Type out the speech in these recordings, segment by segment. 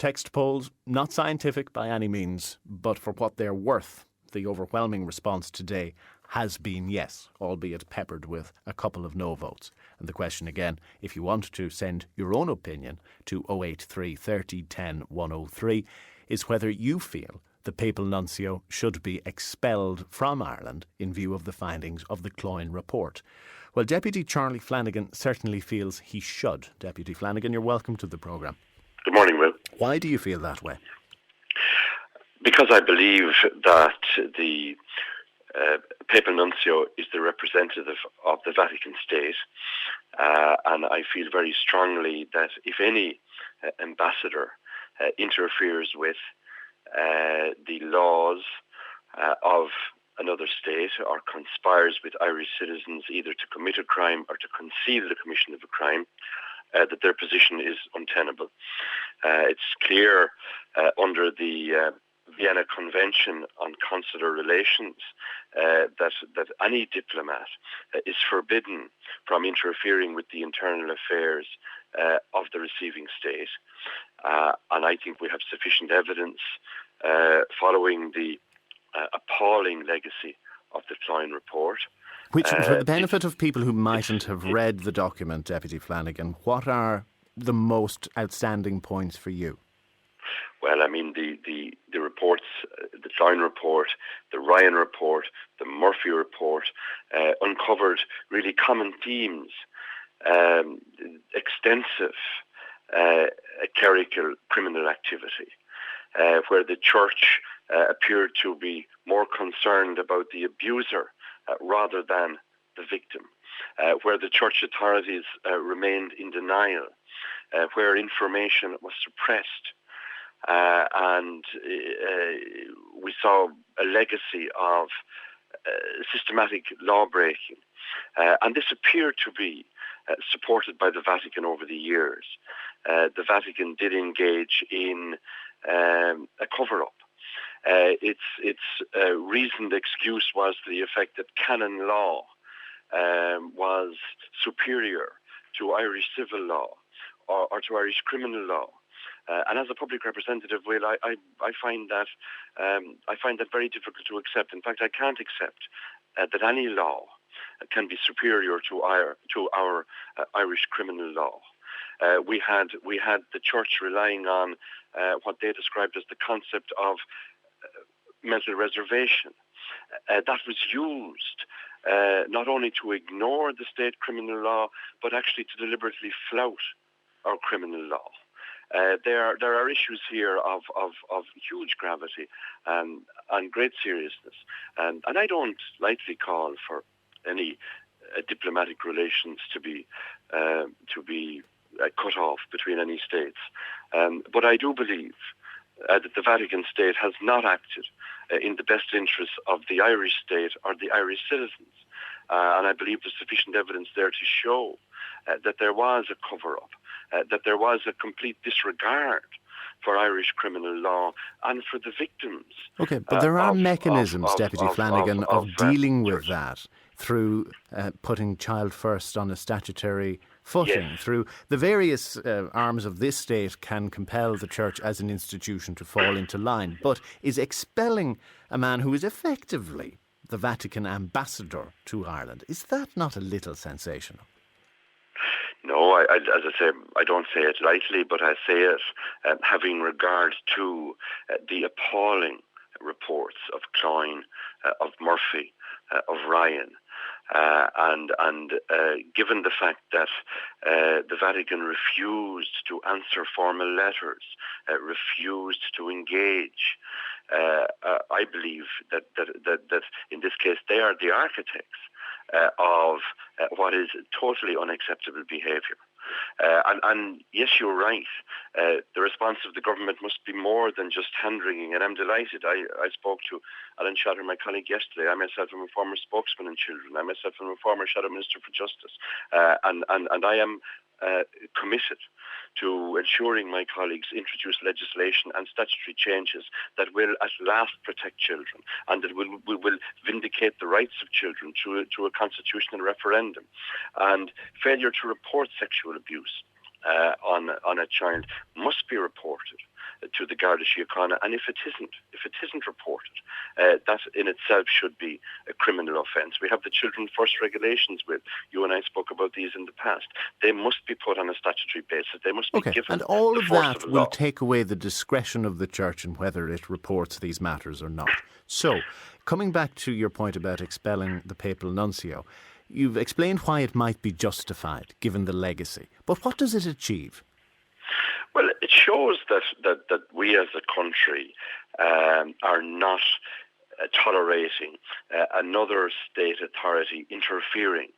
text polls, not scientific by any means, but for what they're worth, the overwhelming response today has been yes, albeit peppered with a couple of no votes. And the question again, if you want to send your own opinion to 083 30 10 103, is whether you feel the Papal Nuncio should be expelled from Ireland in view of the findings of the Cloyne report. Well, Deputy Charlie Flanagan certainly feels he should. Deputy Flanagan, you're welcome to the programme. Good morning, Will. Why do you feel that way? Because I believe that the Papal Nuncio is the representative of the Vatican State, and I feel very strongly that if any ambassador interferes with the laws of another state or conspires with Irish citizens either to commit a crime or to conceal the commission of a crime, that their position is untenable. It's clear under the Vienna Convention on Consular Relations that any diplomat is forbidden from interfering with the internal affairs of the receiving state. And I think we have sufficient evidence following the appalling legacy of the Cloyne report. Which, for the benefit of people who mightn't have read the document, Deputy Flanagan, what are the most outstanding points for you? Well, I mean, the reports, the Cloyne report, the Ryan report, the Murphy report, uncovered really common themes, extensive clerical criminal activity, where the Church appeared to be more concerned about the abuser rather than the victim, where the Church authorities remained in denial, where information was suppressed, and we saw a legacy of systematic law-breaking. And this appeared to be supported by the Vatican over the years. The Vatican did engage in a cover-up. Its reasoned excuse was to the effect that canon law was superior to Irish civil law or to Irish criminal law. And as a public representative, Will, I find that very difficult to accept. In fact, I can't accept that any law can be superior to our Irish criminal law. We had the Church relying on what they described as the concept of mental reservation. That was used not only to ignore the state criminal law, but actually to deliberately flout our criminal law. There are issues here of huge gravity and great seriousness, and I don't lightly call for any diplomatic relations to be cut off between any states. But I do believe that the Vatican State has not acted in the best interests of the Irish state or the Irish citizens. And I believe there's sufficient evidence there to show that there was a cover-up, that there was a complete disregard for Irish criminal law and for the victims. Okay, but there are mechanisms, Deputy Flanagan, of dealing with that through putting child first on a statutory footing, yes. Through the various arms of this state can compel the Church as an institution to fall into line. But is expelling a man who is effectively the Vatican ambassador to Ireland, is that not a little sensational? No, as I say, I don't say it lightly, but I say it having regard to the appalling reports of Cloyne, of Murphy, of Ryan, and given the fact that the Vatican refused to answer formal letters, refused to engage, I believe that in this case they are the architects of what is totally unacceptable behaviour. And yes, you're right. The response of the government must be more than just hand-wringing, and I'm delighted. I spoke to Alan Shatter, my colleague, yesterday. I myself am a former spokesman in children. I myself am a former Shadow Minister for Justice. And I am committed to ensuring my colleagues introduce legislation and statutory changes that will at last protect children and that will vindicate the rights of children through a constitutional referendum. And failure to report sexual abuse on a child must be reported. to the Garda Síochána, and if it isn't reported, that in itself should be a criminal offence. We have the Children First regulations. With you and I spoke about these in the past. They must be put on a statutory basis. They must be given and all the of force that of will law. take away the discretion of the Church in whether it reports these matters or not. So, coming back to your point about expelling the Papal Nuncio, you've explained why it might be justified, given the legacy. But what does it achieve? Well, it shows that we as a country are not tolerating another state authority interfering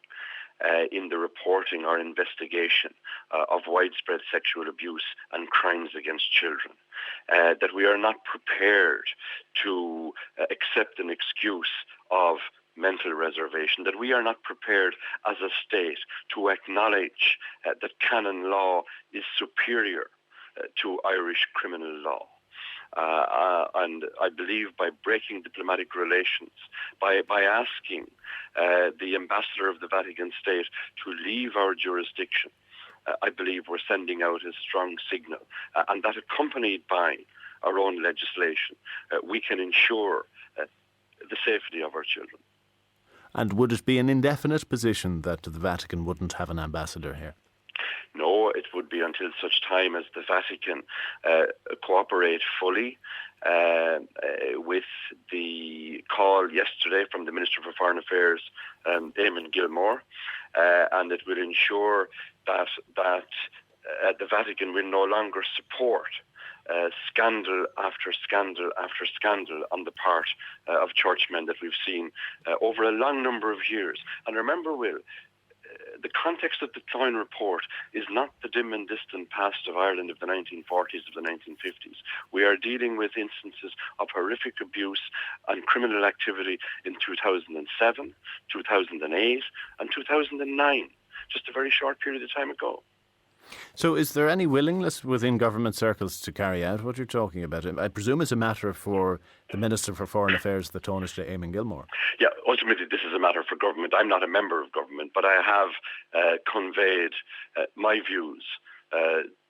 in the reporting or investigation of widespread sexual abuse and crimes against children. That we are not prepared to accept an excuse of mental reservation, that we are not prepared as a state to acknowledge that canon law is superior to Irish criminal law. And I believe by breaking diplomatic relations, by asking the ambassador of the Vatican state to leave our jurisdiction, I believe we're sending out a strong signal. And that accompanied by our own legislation, we can ensure the safety of our children. And would it be an indefinite position that the Vatican wouldn't have an ambassador here? No, it would be until such time as the Vatican cooperate fully with the call yesterday from the Minister for Foreign Affairs, Eamon Gilmore, and it will ensure that the Vatican will no longer support scandal after scandal after scandal on the part of churchmen that we've seen over a long number of years. And remember, Will, the context of the Cloyne report is not the dim and distant past of Ireland of the 1940s, of the 1950s. We are dealing with instances of horrific abuse and criminal activity in 2007, 2008 and 2009, just a very short period of time ago. So is there any willingness within government circles to carry out what you're talking about? I presume it's a matter for the Minister for Foreign Affairs, the Tánaiste, Eamon Gilmore. Yeah, ultimately this is a matter for government. I'm not a member of government, but I have conveyed my views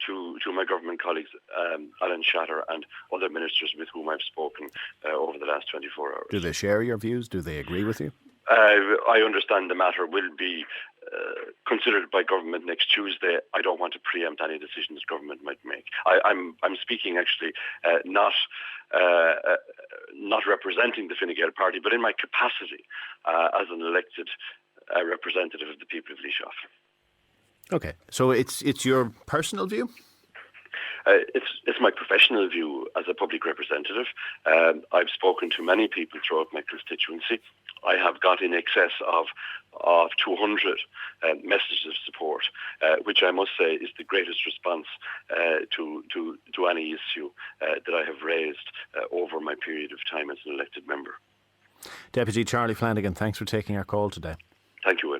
to my government colleagues, Alan Shatter and other ministers with whom I've spoken over the last 24 hours. Do they share your views? Do they agree with you? I understand the matter will be considered by government next Tuesday. I don't want to preempt any decisions government might make. I'm speaking actually not representing the Fine Gael party, but in my capacity as an elected representative of the people of Laois. Okay, so it's your personal view? It's my professional view as a public representative. I've spoken to many people throughout my constituency. I have got in excess of 200 messages of support, which I must say is the greatest response to any issue that I have raised over my period of time as an elected member. Deputy Charlie Flanagan, thanks for taking our call today. Thank you, Will.